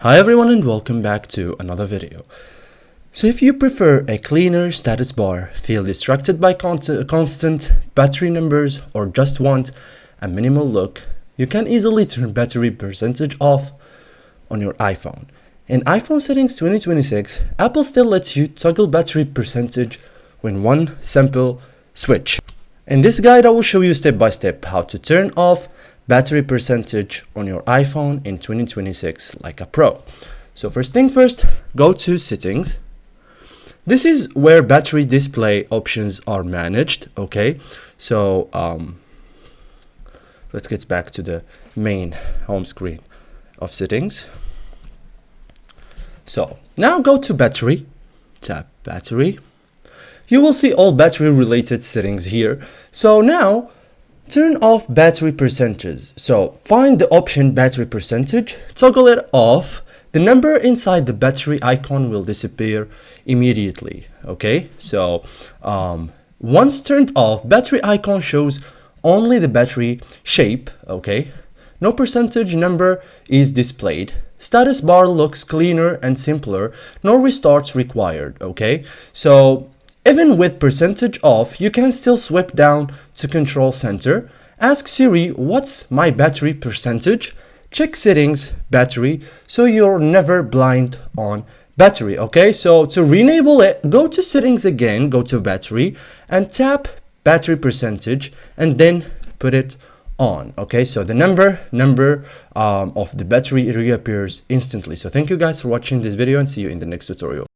Hi everyone and welcome back to another video. So if you prefer a cleaner status bar, feel distracted by constant battery numbers, or just want a minimal look, you can easily turn battery percentage off on your iPhone. In iPhone settings 2026, Apple still lets you toggle battery percentage with one simple switch. In this guide I will show you step by step how to turn off battery percentage on your iPhone in 2026 like a pro. So first thing first, go to settings. This is where battery display options are managed. Okay, so let's get back to the main home screen of settings. So now go to battery, tap battery. You will see all battery related settings here. So now turn off battery percentage. So find the option battery percentage, toggle it off. The number inside the battery icon will disappear immediately. Okay, so once turned off, battery icon shows only the battery shape. Okay, no percentage number is displayed. Status bar looks cleaner and simpler. No restarts required. Okay, so even with percentage off, you can still swipe down to control center. Ask Siri, what's my battery percentage? Check settings, battery, so you're never blind on battery. Okay, so to re-enable it, go to settings again, go to battery and tap battery percentage and then put it on. Okay, so the number of the battery reappears instantly. So thank you guys for watching this video and see you in the next tutorial.